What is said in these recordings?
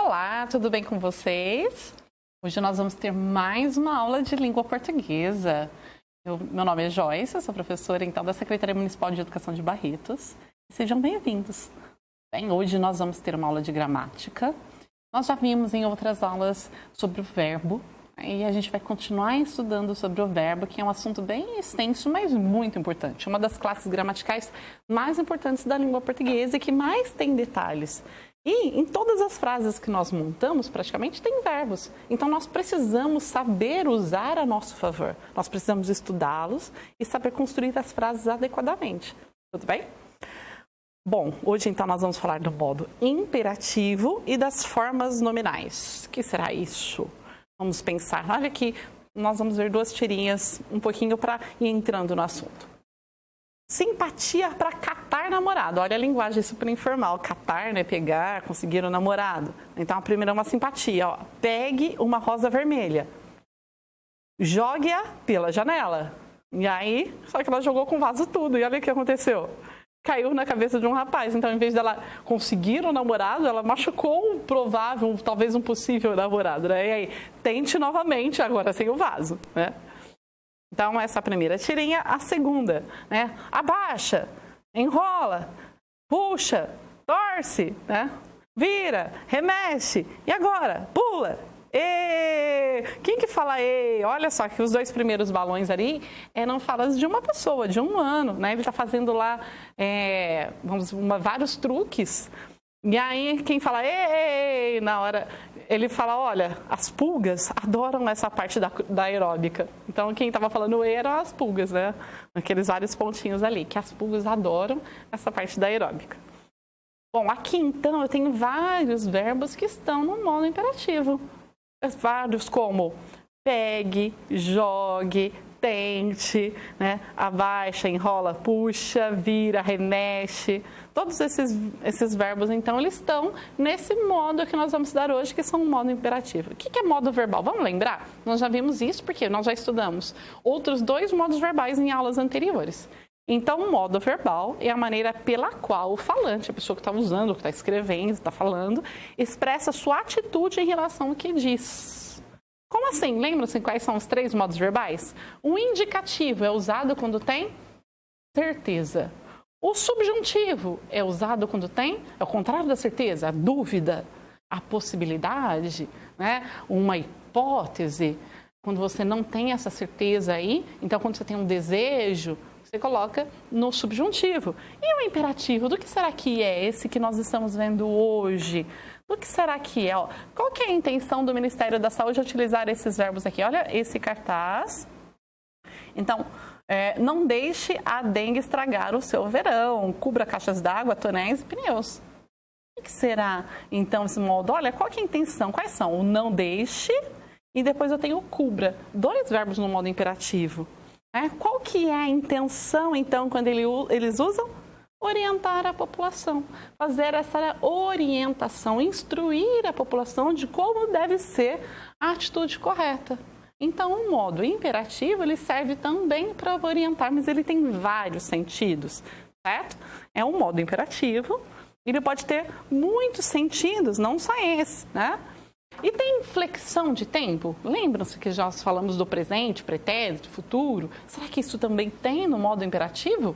Olá, tudo bem com vocês? Hoje nós vamos ter mais uma aula de língua portuguesa. Meu nome é Joyce, eu sou professora então da Secretaria Municipal de Educação de Barretos. Sejam bem-vindos. Bem, hoje nós vamos ter uma aula de gramática. Nós já vimos em outras aulas sobre o verbo e a gente vai continuar estudando sobre o verbo, que é um assunto bem extenso, mas muito importante. Uma das classes gramaticais mais importantes da língua portuguesa e que mais tem detalhes. E em todas as frases que nós montamos, praticamente, tem verbos. Então, nós precisamos saber usar a nosso favor. Nós precisamos estudá-los e saber construir as frases adequadamente. Tudo bem? Bom, hoje, então, nós vamos falar do modo imperativo e das formas nominais. O que será isso? Vamos pensar. Olha aqui, nós vamos ver duas tirinhas, um pouquinho para ir entrando no assunto. Simpatia para catar namorado. Olha a linguagem super informal. Catar, né? Pegar, conseguir um namorado. Então, a primeira é uma simpatia. Ó. Pegue uma rosa vermelha. Jogue-a pela janela. E aí, só que ela jogou com o vaso tudo. E olha o que aconteceu. Caiu na cabeça de um rapaz. Então, em vez dela conseguir um namorado, ela machucou um provável, talvez um possível namorado. Né? E aí, tente novamente, agora sem o vaso, né? Então, essa é a primeira tirinha. A segunda, né? Abaixa, enrola, puxa, torce, né? Vira, remexe. E agora? Pula. E quem que fala e? Olha só que os dois primeiros balões ali eram falas de uma pessoa, de um ano, né? Ele está fazendo lá vários truques. E aí, quem fala e na hora, ele fala, olha, as pulgas adoram essa parte da aeróbica. Então, quem estava falando e eram as pulgas, né? Aqueles vários pontinhos ali, que as pulgas adoram essa parte da aeróbica. Bom, aqui então eu tenho vários verbos que estão no modo imperativo. Vários como pegue, jogue, tente, né? Abaixa, enrola, puxa, vira, remexe. Todos esses verbos, então, eles estão nesse modo que nós vamos estudar hoje, que são o modo imperativo. O que é modo verbal? Vamos lembrar? Nós já vimos isso porque nós já estudamos outros dois modos verbais em aulas anteriores. Então, o modo verbal é a maneira pela qual o falante, a pessoa que está usando, que está escrevendo, está falando, expressa sua atitude em relação ao que diz. Como assim? Lembram-se quais são os três modos verbais? O indicativo é usado quando tem certeza. O subjuntivo é usado quando tem, é o contrário da certeza, a dúvida, a possibilidade, né? Uma hipótese. Quando você não tem essa certeza aí, então quando você tem um desejo, você coloca no subjuntivo. E o imperativo, do que será que é esse que nós estamos vendo hoje? Do que será que é? Ó, qual que é a intenção do Ministério da Saúde de utilizar esses verbos aqui? Olha esse cartaz. Então, não deixe a dengue estragar o seu verão. Cubra caixas d'água, tonéis e pneus. O que será, então, esse modo? Olha, qual que é a intenção? Quais são? O não deixe e depois eu tenho o cubra. Dois verbos no modo imperativo. Qual que é a intenção, então, quando eles usam? Orientar a população. Fazer essa orientação, instruir a população de como deve ser a atitude correta. Então, o modo imperativo, ele serve também para orientar, mas ele tem vários sentidos, certo? É um modo imperativo, ele pode ter muitos sentidos, não só esse, né? E tem flexão de tempo? Lembram-se que já falamos do presente, pretérito, futuro? Será que isso também tem no modo imperativo?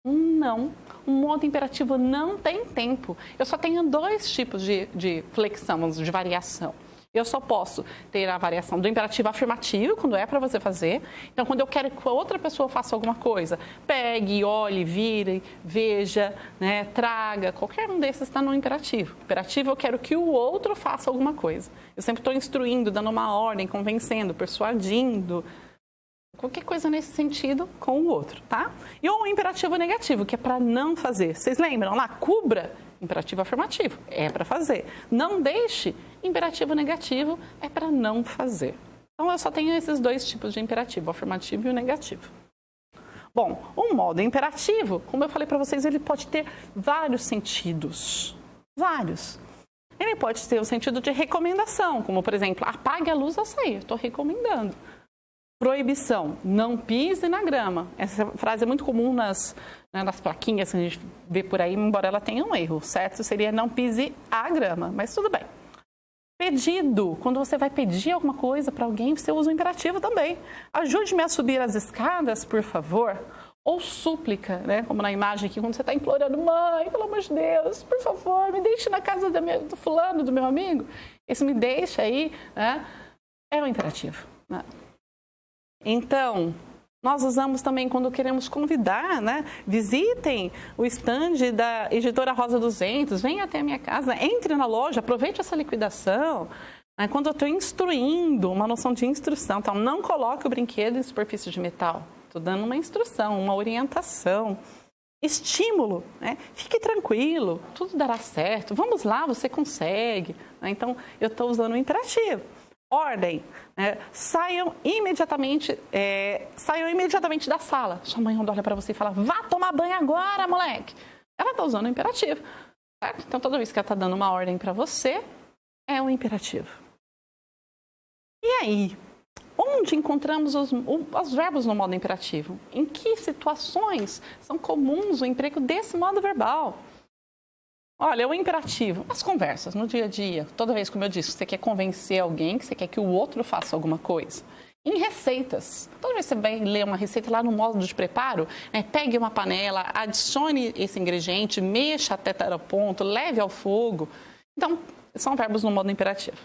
Não. O modo imperativo não tem tempo. Eu só tenho dois tipos de flexão, de variação. Eu só posso ter a variação do imperativo afirmativo, quando é para você fazer. Então, quando eu quero que a outra pessoa faça alguma coisa, pegue, olhe, vire, veja, né, traga, qualquer um desses está no imperativo. Imperativo, eu quero que o outro faça alguma coisa. Eu sempre estou instruindo, dando uma ordem, convencendo, persuadindo, qualquer coisa nesse sentido com o outro, tá? E o imperativo negativo, que é para não fazer. Vocês lembram lá? Cubra. Imperativo afirmativo, é para fazer. Não deixe, imperativo negativo, é para não fazer. Então, eu só tenho esses dois tipos de imperativo, o afirmativo e o negativo. Bom, o modo imperativo, como eu falei para vocês, ele pode ter vários sentidos. Vários. Ele pode ter o sentido de recomendação, como, por exemplo, apague a luz ao sair, estou recomendando. Proibição, não pise na grama. Essa frase é muito comum nas plaquinhas que a gente vê por aí, embora ela tenha um erro. O certo seria não pise a grama, mas tudo bem. Pedido, quando você vai pedir alguma coisa para alguém, você usa o imperativo também. Ajude-me a subir as escadas, por favor. Ou súplica, né? Como na imagem aqui, quando você está implorando, mãe, pelo amor de Deus, por favor, me deixe na casa do fulano, do meu amigo. Esse me deixa aí, né? É o imperativo, né? Então, nós usamos também quando queremos convidar, né? Visitem o stand da editora Rosa 200, venha até a minha casa, entre na loja, aproveite essa liquidação. Quando eu estou instruindo, uma noção de instrução, então não coloque o brinquedo em superfície de metal. Estou dando uma instrução, uma orientação. Estímulo, né? Fique tranquilo, tudo dará certo, vamos lá, você consegue. Então, eu estou usando o imperativo. Ordem, né? Saiam imediatamente da sala. Sua mãe olha para você e fala, vá tomar banho agora, moleque. Ela está usando o imperativo. Certo? Então, toda vez que ela está dando uma ordem para você, é um imperativo. E aí, onde encontramos os verbos no modo imperativo? Em que situações são comuns o emprego desse modo verbal? Olha, o imperativo, as conversas no dia a dia, toda vez, como eu disse, você quer convencer alguém, que você quer que o outro faça alguma coisa. Em receitas, toda vez que você vai ler uma receita lá no modo de preparo, né, pegue uma panela, adicione esse ingrediente, mexa até estar ao ponto, leve ao fogo. Então, são verbos no modo imperativo.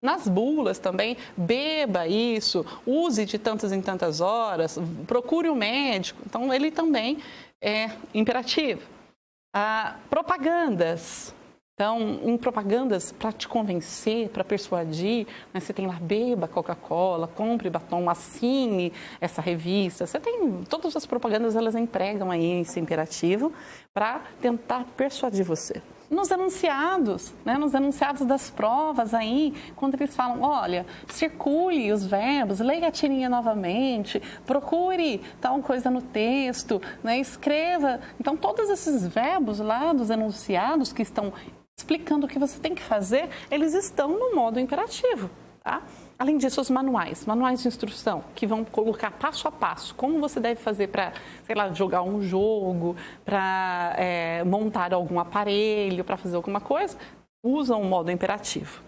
Nas bulas também, beba isso, use de tantas em tantas horas, procure um médico. Então, ele também é imperativo. Propagandas. Então, em propagandas, para te convencer, para persuadir, né, você tem lá, beba Coca-Cola, compre batom, assine essa revista. Você tem, todas as propagandas, elas empregam aí esse imperativo para tentar persuadir você. Nos enunciados, né, nos enunciados das provas aí, quando eles falam, olha, circule os verbos, leia a tirinha novamente, procure tal coisa no texto, né, escreva. Então, todos esses verbos lá dos enunciados que estão explicando o que você tem que fazer, eles estão no modo imperativo, tá? Além disso, os manuais de instrução, que vão colocar passo a passo como você deve fazer para, sei lá, jogar um jogo, para montar algum aparelho, para fazer alguma coisa, usam o modo imperativo.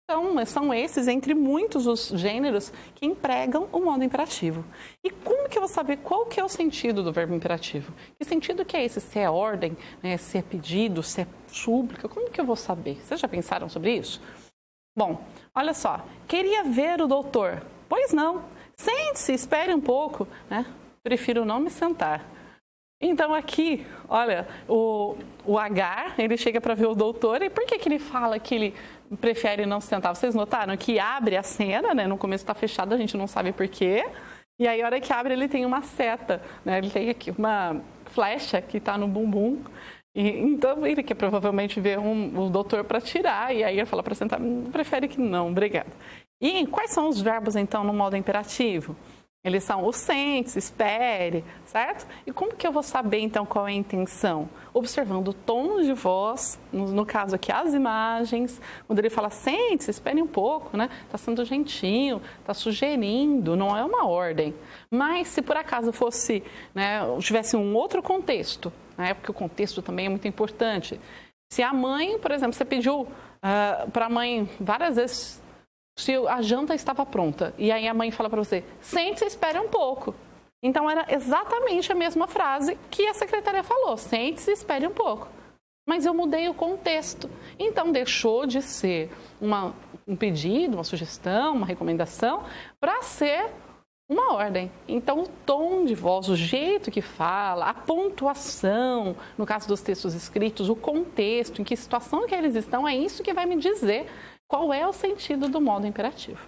Então, são esses, entre muitos, os gêneros que empregam o modo imperativo. E como que eu vou saber qual que é o sentido do verbo imperativo? Que sentido que é esse? Se é ordem, né? Se é pedido, se é súplica? Como que eu vou saber? Vocês já pensaram sobre isso? Bom, olha só, queria ver o doutor. Pois não, sente-se, espere um pouco, né? Prefiro não me sentar. Então aqui, olha, o Agar, ele chega para ver o doutor, e por que ele fala que ele prefere não se sentar? Vocês notaram que abre a cena, né? No começo está fechado, a gente não sabe por quê. E aí, a hora que abre, ele tem uma seta, né? Ele tem aqui uma flecha que está no bumbum. Então, ele quer provavelmente ver o doutor para tirar, e aí ele fala para sentar, prefere que não, obrigado. E quais são os verbos, então, no modo imperativo? Eles são o sente-se, espere, certo? E como que eu vou saber, então, qual é a intenção? Observando o tom de voz, no caso aqui, as imagens, quando ele fala sente-se, espere um pouco, né? Está sendo gentil, está sugerindo, não é uma ordem. Mas se por acaso fosse, né, tivesse um outro contexto, né, porque o contexto também é muito importante. Se a mãe, por exemplo, você pediu para a mãe várias vezes se a janta estava pronta, e aí a mãe fala para você, sente-se e espere um pouco. Então, era exatamente a mesma frase que a secretária falou, sente-se e espere um pouco. Mas eu mudei o contexto. Então, deixou de ser um pedido, uma sugestão, uma recomendação, para ser uma ordem. Então, o tom de voz, o jeito que fala, a pontuação, no caso dos textos escritos, o contexto, em que situação que eles estão, é isso que vai me dizer qual é o sentido do modo imperativo.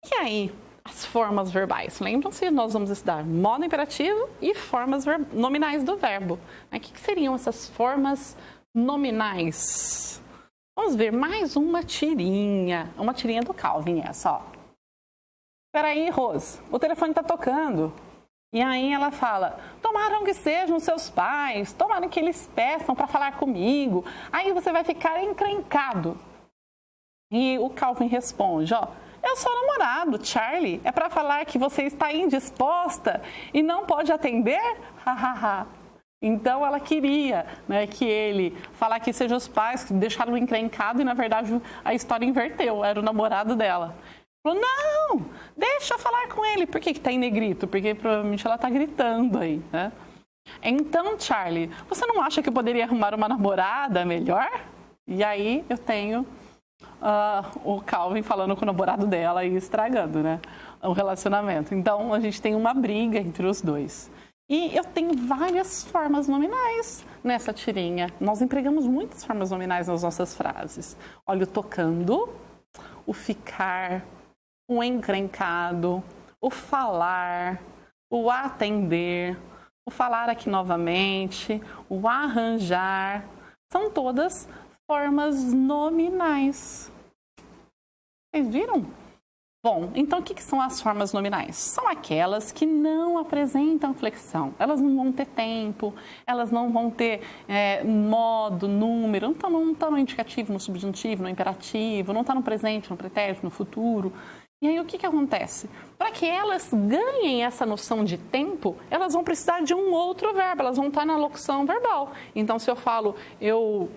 E aí, as formas verbais? Lembram-se, nós vamos estudar modo imperativo e formas nominais do verbo. O que seriam essas formas nominais? Vamos ver mais uma tirinha do Calvin, essa, ó. Espera aí, Rose, o telefone está tocando. E aí ela fala, tomaram que sejam seus pais, tomaram que eles peçam para falar comigo. Aí você vai ficar encrencado. E o Calvin responde, ó, Eu sou namorado, Charlie. É para falar que você está indisposta e não pode atender? Hahaha. Então ela queria, né, que ele falar que sejam os pais que deixaram encrencado e na verdade a história inverteu, era o namorado dela. Falou, não, deixa eu falar com ele. Por que está em negrito? Porque provavelmente ela está gritando aí, né? Então, Charlie, você não acha que eu poderia arrumar uma namorada melhor? E aí eu tenho o Calvin falando com o namorado dela e estragando, né, o relacionamento. Então a gente tem uma briga entre os dois. E eu tenho várias formas nominais nessa tirinha. Nós empregamos muitas formas nominais nas nossas frases. Olha, o tocando, o ficar, o encrencado, o falar, o atender, o falar aqui novamente, o arranjar. São todas formas nominais. Vocês viram? Bom, então o que são as formas nominais? São aquelas que não apresentam flexão. Elas não vão ter tempo, elas não vão ter modo, número, não estão no indicativo, no subjuntivo, no imperativo, não está no presente, no pretérito, no futuro. E aí o que acontece? Para que elas ganhem essa noção de tempo, elas vão precisar de um outro verbo, elas vão estar na locução verbal. Então se eu falo, eu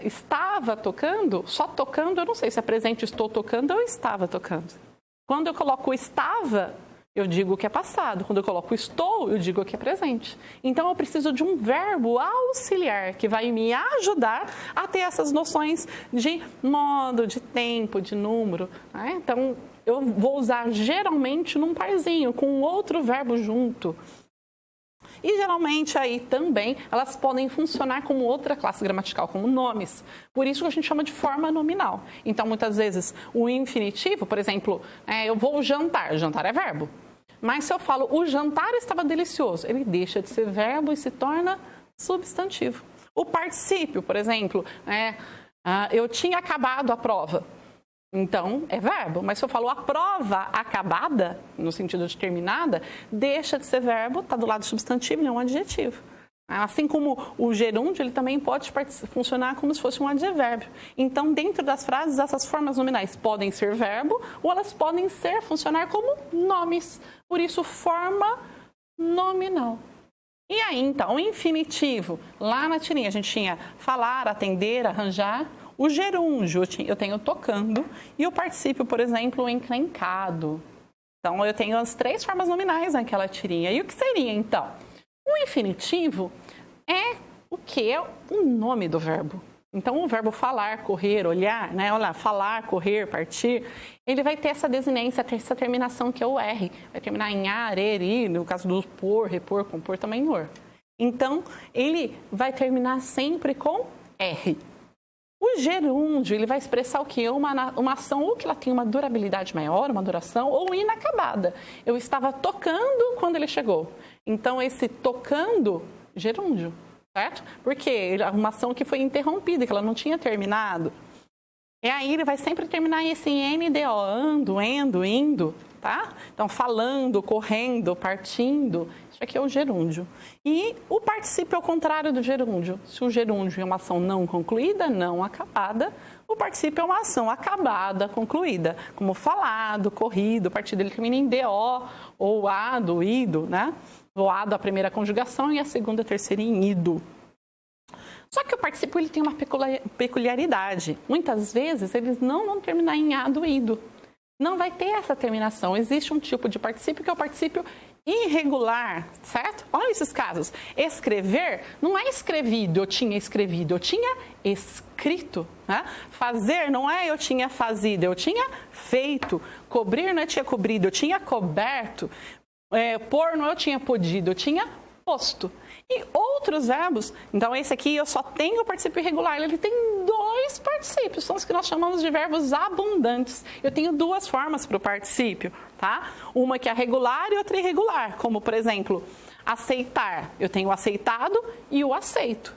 estava tocando, só tocando, eu não sei se é presente estou tocando ou estava tocando. Quando eu coloco estava, eu digo que é passado. Quando eu coloco estou, eu digo que é presente. Então eu preciso de um verbo auxiliar que vai me ajudar a ter essas noções de modo, de tempo, de número, né? Então eu vou usar geralmente num parzinho, com outro verbo junto. E geralmente aí também elas podem funcionar como outra classe gramatical, como nomes. Por isso que a gente chama de forma nominal. Então muitas vezes o infinitivo, por exemplo, eu vou jantar, jantar é verbo. Mas se eu falo o jantar estava delicioso, ele deixa de ser verbo e se torna substantivo. O particípio, por exemplo, eu tinha acabado a prova. Então, é verbo, mas se eu falo a prova acabada, no sentido de terminada, deixa de ser verbo, está do lado do substantivo e é um adjetivo. Assim como o gerúndio, ele também pode funcionar como se fosse um advérbio. Então, dentro das frases, essas formas nominais podem ser verbo ou elas podem funcionar como nomes. Por isso, forma nominal. E aí, então, o infinitivo. Lá na tirinha, a gente tinha falar, atender, arranjar. O gerúndio, eu tenho tocando, e o particípio, por exemplo, o encrencado. Então, eu tenho as 3 formas nominais naquela tirinha. E o que seria, então? O infinitivo é o que? É o nome do verbo. Então, o verbo falar, correr, olhar, né? Olha, falar, correr, partir, ele vai ter essa desinência, essa terminação que é o R. Vai terminar em ar, er, ir, no caso do por, repor, compor, também em or. Então, ele vai terminar sempre com R. O gerúndio, ele vai expressar o quê? Uma ação ou que ela tem uma durabilidade maior, uma duração, ou inacabada. Eu estava tocando quando ele chegou. Então, esse tocando, gerúndio, certo? Porque é uma ação que foi interrompida, que ela não tinha terminado. E aí, ele vai sempre terminar esse NDO, ando, endo, indo, tá? Então, falando, correndo, partindo, isso aqui é o gerúndio. E o particípio é o contrário do gerúndio. Se o gerúndio é uma ação não concluída, não acabada, o particípio é uma ação acabada, concluída, como falado, corrido, partido, ele termina em DO, ou ado, ido, né? O ado, a primeira conjugação, e a segunda, a terceira em ido. Só que o particípio ele tem uma peculiaridade. Muitas vezes, eles não vão terminar em ado, ido. Não vai ter essa terminação. Existe um tipo de particípio que é o particípio irregular, certo? Olha esses casos. Escrever não é escrevido, eu tinha escrito. Né? Fazer não é eu tinha fazido, eu tinha feito. Cobrir não é eu tinha cobrido, eu tinha coberto. Pôr não é eu tinha podido, eu tinha posto. E outros verbos, então esse aqui eu só tenho o particípio irregular, ele tem 2 particípios, são os que nós chamamos de verbos abundantes. Eu tenho 2 formas para o particípio, tá? Uma que é regular e outra irregular, como por exemplo, aceitar, eu tenho o aceitado e o aceito.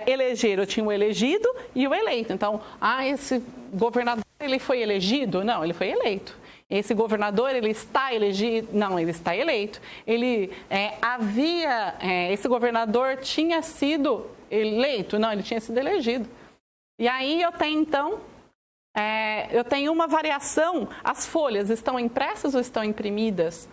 Eleger, eu tinha o elegido e o eleito. Então, esse governador, ele foi elegido? Não, ele foi eleito. Esse governador, ele está elegido? Não, ele está eleito. Esse governador tinha sido eleito? Não, ele tinha sido elegido. E aí eu tenho, então, Eu tenho uma variação, as folhas estão impressas ou estão imprimidas?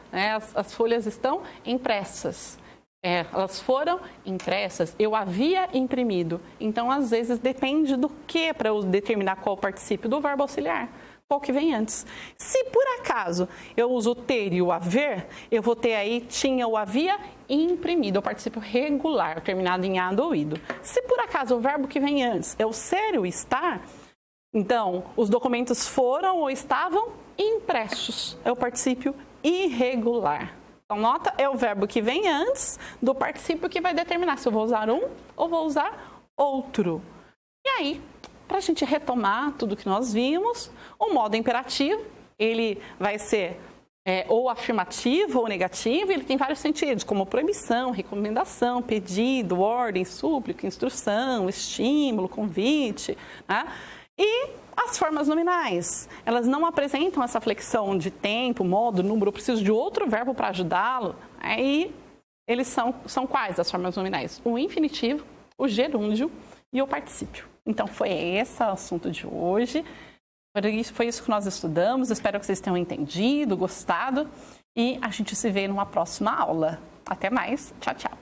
As folhas estão impressas. Elas foram impressas, eu havia imprimido. Então, às vezes, depende do que para eu determinar qual particípio do verbo auxiliar. Qual que vem antes. Se por acaso eu uso o ter e o haver, eu vou ter aí tinha ou havia imprimido, o particípio regular, terminado em ado ou ido. Se por acaso o verbo que vem antes é o ser e o estar, então os documentos foram ou estavam impressos, é o particípio irregular. Então, nota, é o verbo que vem antes do particípio que vai determinar se eu vou usar um ou vou usar outro. E aí, para a gente retomar tudo que nós vimos, o modo imperativo, ele vai ser ou afirmativo ou negativo, ele tem vários sentidos, como proibição, recomendação, pedido, ordem, súplica, instrução, estímulo, convite, né? E as formas nominais, elas não apresentam essa flexão de tempo, modo, número, eu preciso de outro verbo para ajudá-lo. E eles são quais as formas nominais? O infinitivo, o gerúndio e o particípio. Então, foi esse o assunto de hoje. Foi isso que nós estudamos. Espero que vocês tenham entendido, gostado. E a gente se vê numa próxima aula. Até mais. Tchau, tchau.